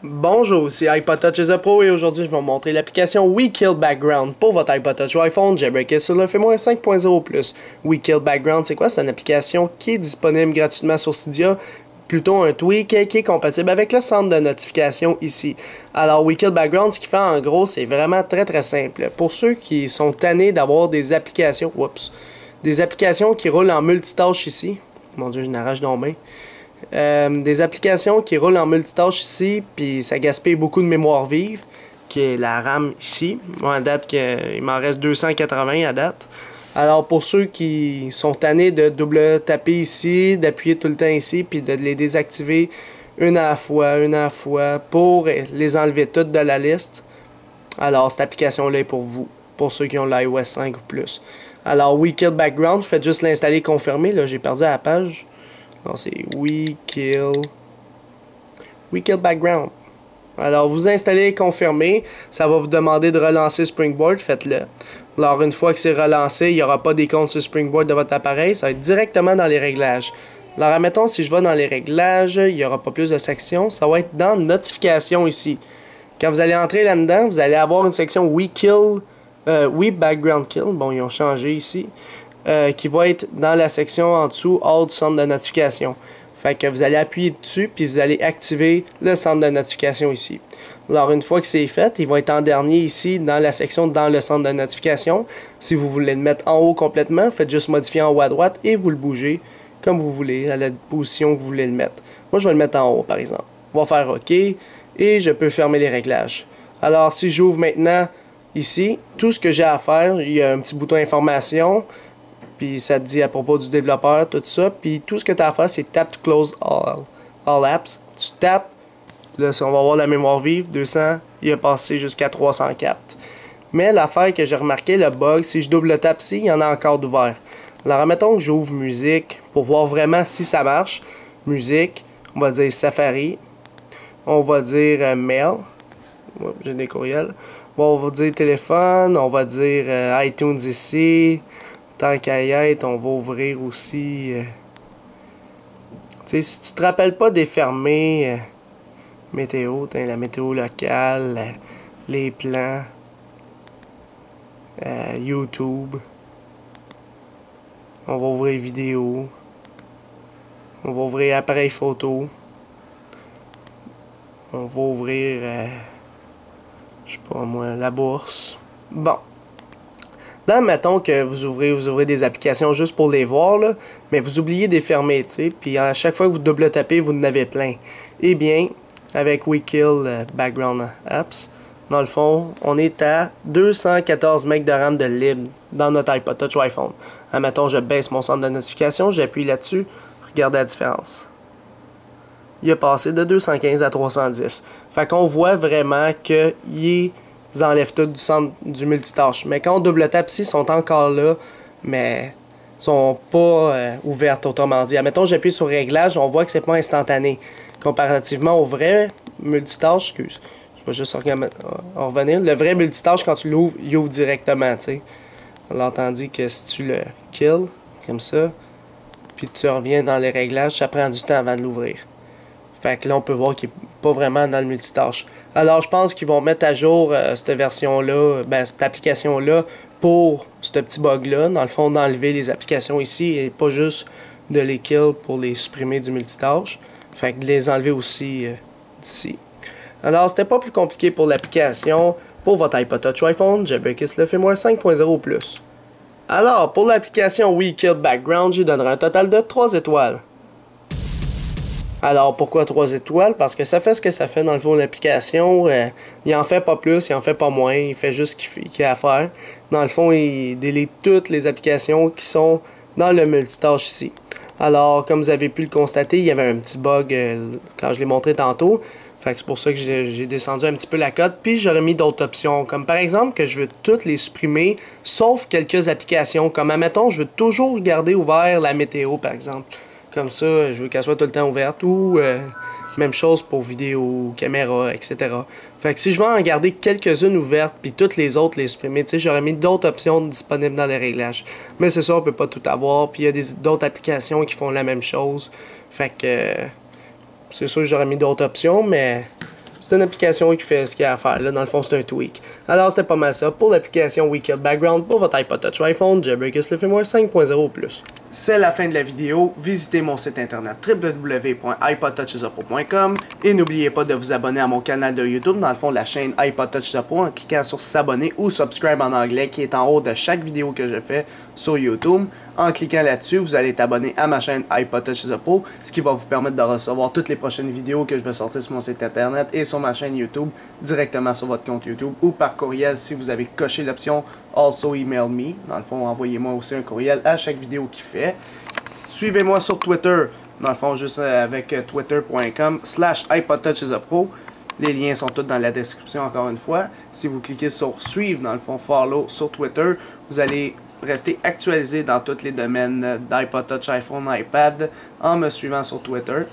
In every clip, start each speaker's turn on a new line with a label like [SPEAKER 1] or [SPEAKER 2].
[SPEAKER 1] Bonjour, c'est iPod Touch The Pro et aujourd'hui je vais vous montrer l'application WeKill Background pour votre iPod Touch ou iPhone jailbreaké sur le firmware 5.0+. WeKill Background, c'est quoi? C'est une application qui est disponible gratuitement sur Cydia, plutôt un tweak qui est compatible avec le centre de notification ici. Alors WeKill Background, ce qu'il fait en gros, c'est vraiment très simple. Pour ceux qui sont tannés d'avoir des applications, des applications qui roulent en multitâche ici, mon dieu, je n'arrache dans mes mains. Des applications qui roulent en multitâche ici, puis ça gaspille beaucoup de mémoire vive, qui est la RAM ici. Moi, à date, il m'en reste 280 à date. Alors, pour ceux qui sont tannés de double taper ici, d'appuyer tout le temps ici, puis de les désactiver une à la fois, pour les enlever toutes de la liste, alors cette application-là est pour vous, pour ceux qui ont l'iOS 5 ou plus. Alors, WeKill Background, faites juste l'installer, confirmer. Là, j'ai perdu la page. Non, c'est WeKill Background. Alors, vous installez, confirmez. Ça va vous demander de relancer Springboard. Faites-le. Alors, une fois que c'est relancé, il n'y aura pas des comptes sur Springboard de votre appareil. Ça va être directement dans les réglages. Alors, admettons, si je vais dans les réglages, il n'y aura pas plus de sections. Ça va être dans Notifications ici. Quand vous allez entrer là-dedans, vous allez avoir une section Background Kill. Bon, ils ont changé ici. Qui va être dans la section en dessous, All centre de notification. Fait que vous allez appuyer dessus, puis vous allez activer le centre de notification ici. Alors, une fois que c'est fait, il va être en dernier ici, dans la section dans le centre de notification. Si vous voulez le mettre en haut complètement, faites juste modifier en haut à droite et vous le bougez comme vous voulez, à la position que vous voulez le mettre. Moi, je vais le mettre en haut, par exemple. On va faire OK, et je peux fermer les réglages. Alors, si j'ouvre maintenant ici, tout ce que j'ai à faire, il y a un petit bouton information, puis ça te dit à propos du développeur, tout ça. Puis tout ce que tu as à faire, c'est tap to close all apps. Tu tapes, là, on va voir la mémoire vive, 200, il est passé jusqu'à 304. Mais l'affaire que j'ai remarqué, le bug, si je double tape ici, il y en a encore d'ouvert. Alors, admettons que j'ouvre musique pour voir vraiment si ça marche. Musique, on va dire Safari. On va dire mail. J'ai des courriels. Bon, on va dire téléphone. On va dire iTunes ici. Tant qu'à y être, on va ouvrir aussi. Tu sais, si tu te rappelles pas des fermés, météo, la météo locale, les plans, YouTube. On va ouvrir vidéo. On va ouvrir appareil photo. On va ouvrir, je sais pas moi, la bourse. Bon. Là, mettons que vous ouvrez des applications juste pour les voir, là, mais vous oubliez de les fermer, tu sais, puis à chaque fois que vous double tapez, vous en avez plein. Eh bien, avec WeKill Background Apps, dans le fond, on est à 214 MB de RAM de libre dans notre iPod Touch ou iPhone. Admettons, je baisse mon centre de notification, j'appuie là-dessus, regardez la différence. Il a passé de 215 à 310. Fait qu'on voit vraiment qu'il est... Ils enlèvent tout du centre du multitâche. Mais quand on double tape ici, ils sont encore là, mais ils sont pas ouvertes, autrement dit. Admettons, j'appuie sur réglage, on voit que c'est pas instantané. Comparativement au vrai multitâche, excuse, je vais juste en revenir. Le vrai multitâche, quand tu l'ouvres, il ouvre directement, tu sais. Alors, tandis que si tu le kill, comme ça, puis tu reviens dans les réglages, ça prend du temps avant de l'ouvrir. Fait que là, on peut voir qu'il n'est pas vraiment dans le multitâche. Alors, je pense qu'ils vont mettre à jour cette version-là, cette application-là, pour ce petit bug-là. Dans le fond, d'enlever les applications ici et pas juste de les kill pour les supprimer du multitâche. Fait que de les enlever aussi d'ici. Alors, c'était pas plus compliqué pour l'application. Pour votre iPod Touch ou iPhone, jailbreaké le firmware 5.0+. Alors, pour l'application WeKill Background, j'y donnerai un total de 3 étoiles. Alors, pourquoi 3 étoiles? Parce que ça fait ce que ça fait dans le fond de l'application. Il en fait pas plus, il en fait pas moins. Il fait juste ce qu'il a à faire. Dans le fond, il délite toutes les applications qui sont dans le multitâche ici. Alors, comme vous avez pu le constater, il y avait un petit bug quand je l'ai montré tantôt. Fait que c'est pour ça que j'ai descendu un petit peu la cote. Puis j'aurais mis d'autres options. Comme par exemple que je veux toutes les supprimer, sauf quelques applications. Comme admettons, je veux toujours garder ouvert la météo, par exemple. Comme ça, je veux qu'elle soit tout le temps ouverte. Ou même chose pour vidéo, caméra, etc. Fait que si je veux en garder quelques-unes ouvertes, puis toutes les autres les supprimer, tu sais, j'aurais mis d'autres options disponibles dans les réglages. Mais c'est ça, on peut pas tout avoir. Puis il y a d'autres applications qui font la même chose. Fait que c'est sûr que j'aurais mis d'autres options, mais C'est une application qui fait ce qu'il y a à faire. Là, dans le fond, c'est un tweak. Alors, c'était pas mal ça pour l'application Wicked Background pour votre iPod Touch iPhone Jailbreak le firmware 5.0+. C'est la fin de la vidéo. Visitez mon site internet www.ipodtouchesupro.com et n'oubliez pas de vous abonner à mon canal de YouTube, dans le fond, la chaîne iPod Touch Upro, en cliquant sur s'abonner ou subscribe en anglais qui est en haut de chaque vidéo que je fais sur YouTube. En cliquant là-dessus, vous allez être abonné à ma chaîne iPod Touch Upro, ce qui va vous permettre de recevoir toutes les prochaines vidéos que je vais sortir sur mon site internet et sur ma chaîne YouTube directement sur votre compte YouTube ou par courriel si vous avez coché l'option Also Email Me. Dans le fond, envoyez-moi aussi un courriel à chaque vidéo qu'il fait. Suivez-moi sur Twitter, dans le fond, juste avec twitter.com/iPodTouchesUpro. Les liens sont tous dans la description encore une fois. Si vous cliquez sur suivre, dans le fond, follow sur Twitter, vous allez rester actualisé dans tous les domaines d'iPod Touch, iPhone, iPad en me suivant sur Twitter.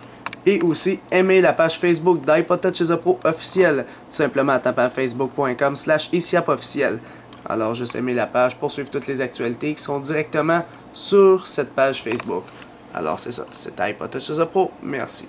[SPEAKER 1] Et aussi, aimez la page Facebook d'iPod Touchesupro officielle, tout simplement à taper à facebook.com/isiapofficiel. Alors, juste aimez la page pour suivre toutes les actualités qui sont directement sur cette page Facebook. Alors, c'est ça, c'était iPod Touchesupro. Merci.